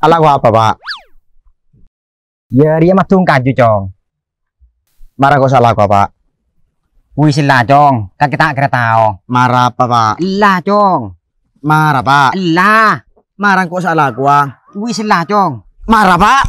Ala gua apa, Pak? Ya dia mah tung kaju cong. Marah kok salah gua, Pak? Wih sila cong, kan kita kira tahu. Marah apa, Pak? Lah cong. Marah, Pak. Lah. Marah kok salah gua? Wih sila cong. Marah, Pak.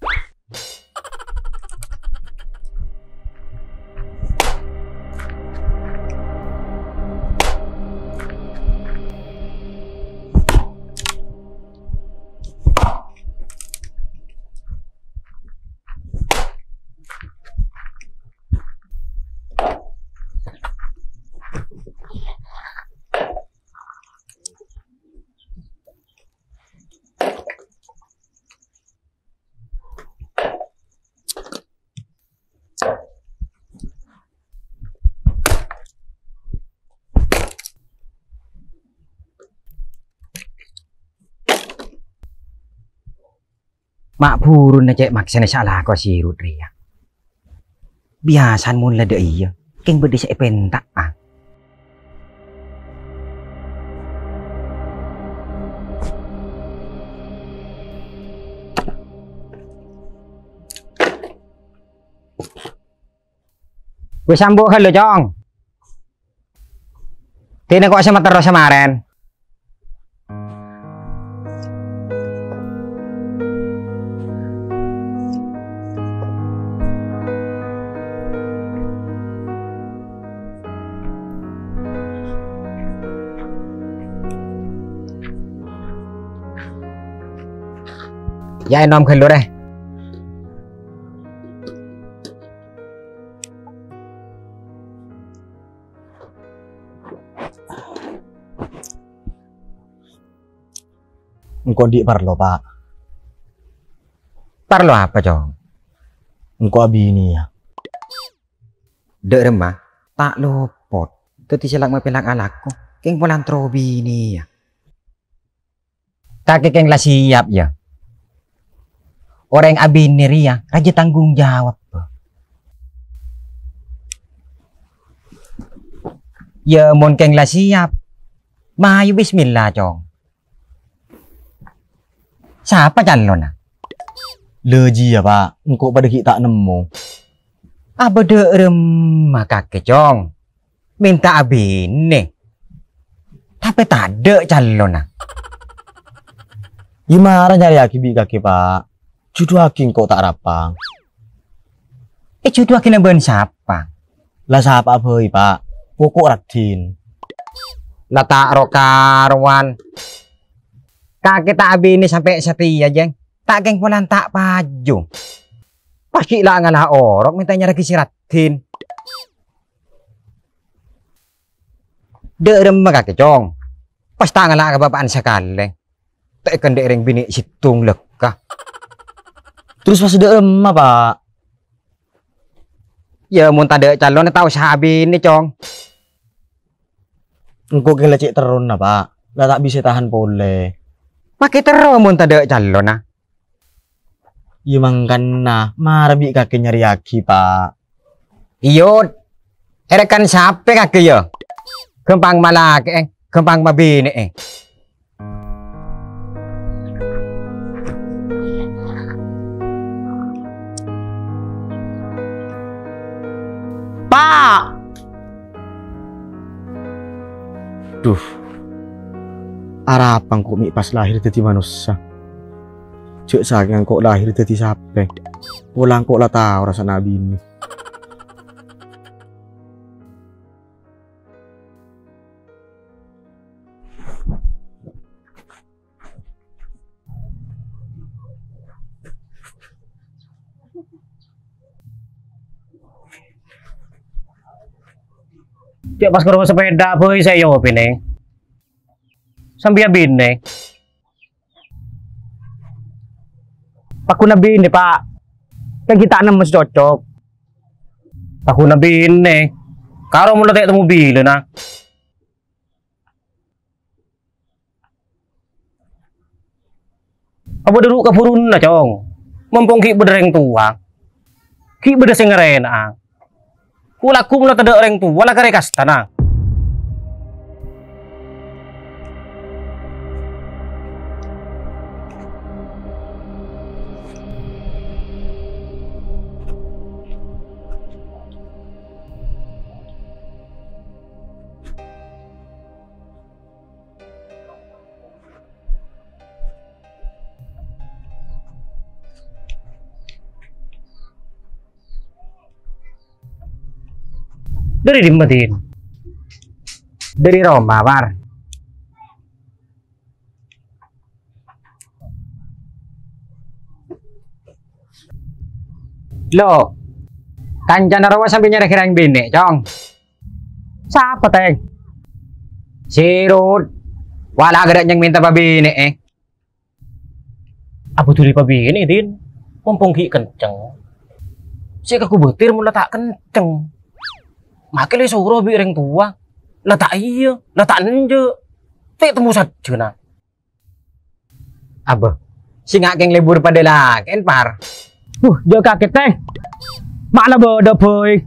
Mak burun aja maksana salah kau si Rudria. Biasan mun lada iya, keng bedi saya pentak ah. Wis sambuk halo cong. Tine kok sama terus kemarin. Ya enom khelu deh. Engkau di parlo, Pak. Parlo apa cong? Engkau abi ini ya. Dek remah tak lopot. Teti selak mapelak alakku. Keng pulang trobi ini ya. Tak keng lah siap ya. Orang abin ni ria, raja tanggung jawab. Ya mon keng lah siap. Mayu bismillah cong. Siapa calon ah? Leji ya, Pak. Engkau pada kita nemu. Apa de remah kakek cong. Minta abin nih. Tapi tak ada calon ah. Gimana nyari akibi kaki, Pak? Judu aking kok tak rapang. Judu aking ben siapa? Lah siapa boy, Pak? Pokok Radin. Lah tak rokarwan. Kakek tak abin ini sampai setia jeng. Tak geng pulang tak paju. Pasti lah ngalah orok mintanya lagi si Radin. Dek remah kakek cong. Pas tak ngalah kebapaan sekali. Tak ikan dek ring bini situng lekah. Terus masih ada emah, Pak. Ya mun tak ada calon tahu sahabi ini cong. Engkau kira cek terun nah, Pak. Lah tak bisa tahan boleh. Pakai terus mun tak ada calon nah. Ya mangkan nah, marabi kakek nyari aki, Pak. Iyo, erekan siapa kakek ya? Kempang malaki kempang mabini Pak! Duh. Harapan kok mi pas lahir jadi manusia. Cek saking kok lahir dadi sape. Pulang kok lah tahu rasa nabi ini. Cek pas karo sepeda boy saya yo pine. Sambil bine. Paku nabi ini pak. Kan kita nemu cocok. Paku nabi ini. Karo mulai tak temu mobil na. Apa dulu kafurun na cong. Mumpung ki bedereng tua. Ki beda sengeren ah. Kulaku mulai tidak orang tua lah kare kastana. Dari dimatiin. Dari Roma, Par. Lo, kancan rawa sampai nyari kirang bini, cong. Siapa teng? Si Rud. Wala agak yang minta babini Apa tuh di pabini din? Mumpung ki kenceng. Si aku betir mulai tak kenceng. Makanya suruh bi orang tua. Lah tak iya, lah tak nje. Tak temu saja nah. Abah, si ngakeng libur pada laken, Par. Dia kaget teh. Malah bodoh boy.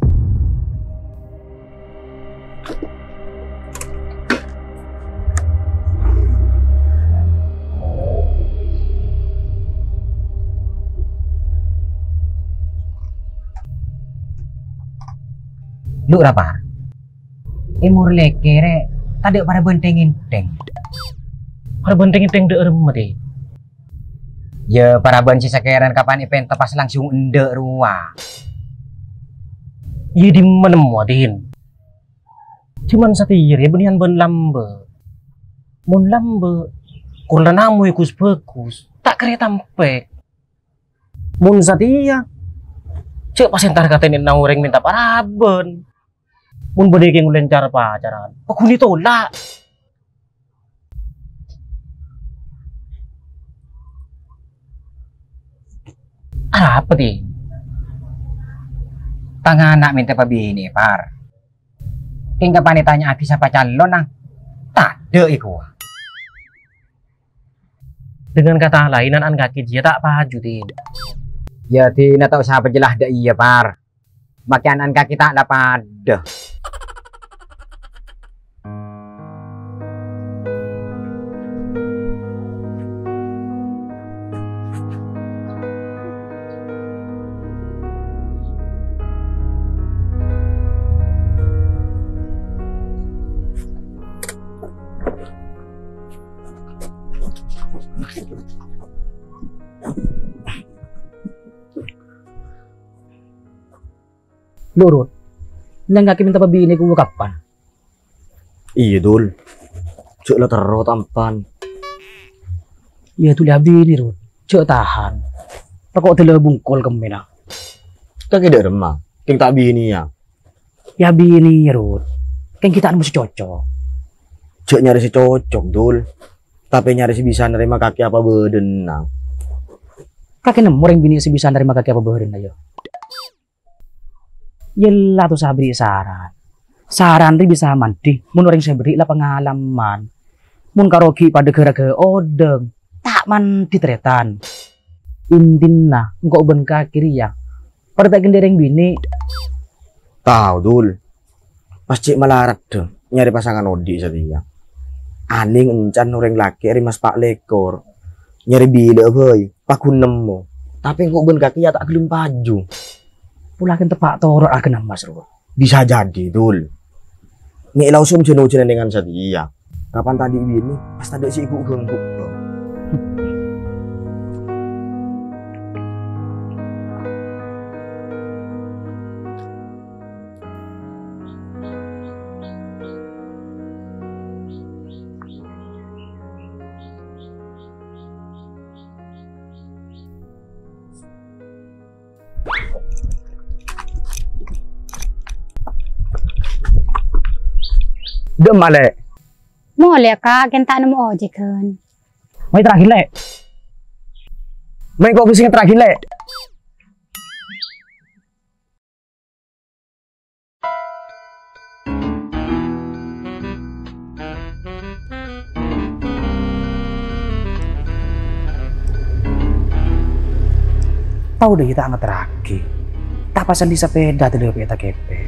Lu apa? Imur lekere tadi pada bentengin teng. Ada bentengin teng de mati. Ya para benci sekeran kapan event tepas langsung ende ruah. Iya di mana muadin. Cuman satir ya benian ben lambe. Mun lambe. Kurang namu ikus bekus. Tak kere tampek. Mun satia. Cek pas entar katain naureng minta paraben. Mun berdiri ngulencar pacaran. Pakuni tolak. Apa di? Tangan anak minta pabini, Par. Hingga panitanya aki siapa calon nah. Tak ada iku. Dengan kata lain an kaki dia tak pajutin. Ya tina tahu siapa jelas dah iya, Par. Makanan kaki tak dapat dah. Lurut. Nang kaki minta pabini ku kapan? Iya dul. Cek lah terus tampan. Ya tu lihat bini rut. Cek tahan. Takut tele bungkol kemena. Kaki tidak remah. King tak bini ya. Ya bini rut. Kan kita mesti cocok. Cek nyari si cocok dul. Tapi nyari si bisa nerima kaki apa bedenang. Kaki nemu orang bini si bisa nerima kaki apa beren ayo. Yelah tuh saya beri saran. Saran ri bisa mandi. Mun orang saya beri lah pengalaman. Mun karoki pada gara-gara odeng. Tak mandi tretan. Intina engkau ben kaki ya. Pada tak gendereng bini. Tahu dul. Pas cik melarat deh. Nyari pasangan odi setia. Aning encan orang laki ari mas pak lekor. Nyari bila boy. Paku nemu. Tapi engkau ben kaki ya tak gelem paju. Pulakin tepak torok akan mas Ruh. Bisa jadi dul. Nih langsung jenuh-jenuh dengan setia. Kapan tadi ini? Pas tadi si ibu gengkuk. Dem malek. Mulai kak, kita nemu ojek kan. Mai terakhir lek. Main kok pusing terakhir lek. Tahu deh kita amat terakhir. Tak pasang di sepeda tuh dia peta kepe.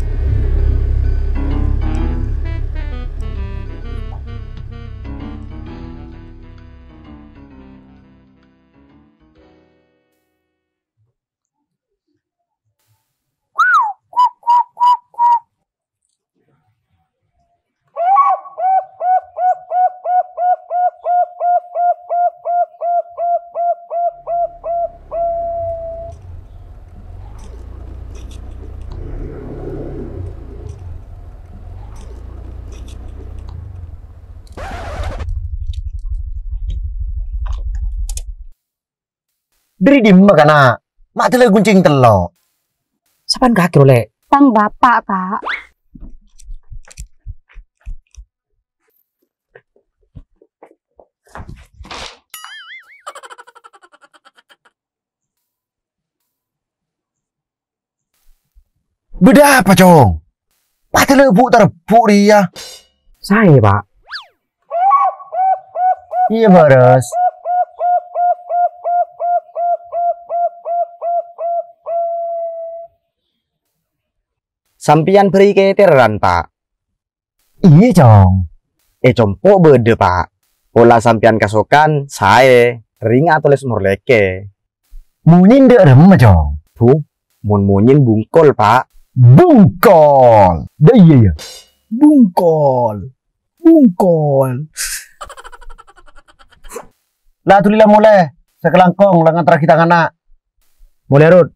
Dari di kana. Mak tele guncing telok. Sapan kaki lek. Tang bapak kak. Beda apa, Cong? Mak tele bu terbu dia. Saya, Pak. Iya, Baras. Sampian beri keteran, Pak. Iya, Cong. Compo bede, Pak. Pola sampian kasokan, saya ringa tulis murleke. Munyin dek rem, Cong. Bu, mun munyin bungkol, Pak. Bungkol. Dah iya ya. Bungkol. Bungkol. Lah tulilah mulai. Sekelangkong lengan terakhir tangan nak. Mulai Rud.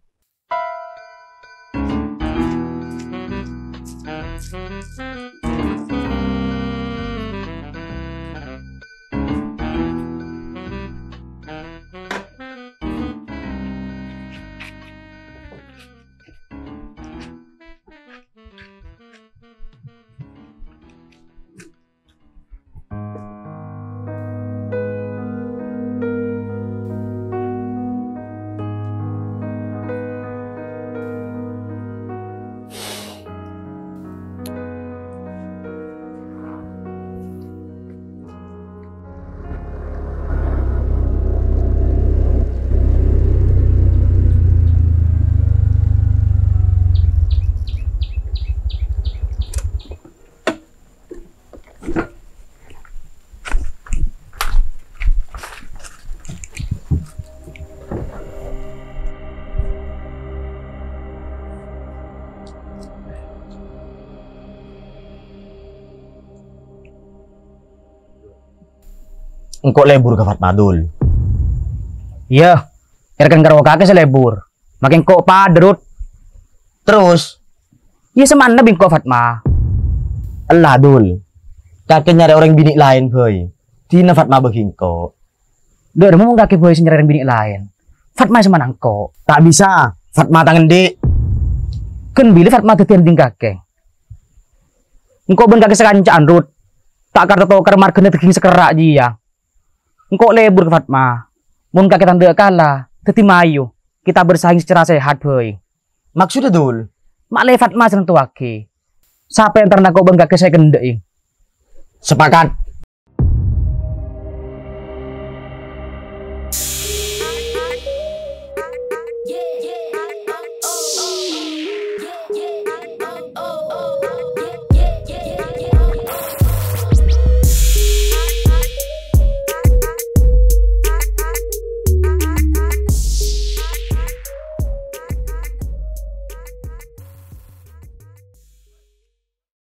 Engkau lebur ke Fatmadul. Iya. Erkan karo kakek selebur. Makin kok padrut. Terus, Iya semana bingko Fatma. Allah Dul. Kakek nyari orang bini lain, boy. Tina Fatma begingko. Udah mau kakek boy senjarain bini lain. Fatma semana kok. Tak bisa. Fatma tangan dik. Kan bila Fatma tetian ding kakek. Engkau ben kakek sekancaan Rut. Tak kartu kamar kena teking sekerak dia. Engkau lebur ke Fatma. Mun kakek tanda kalah, teti mayu. Kita bersaing secara sehat, boy. Maksudnya Dul. Mak le Fatma sentuh wake. Siapa yang ternak kau ben kakek saya kendai. Sepakat.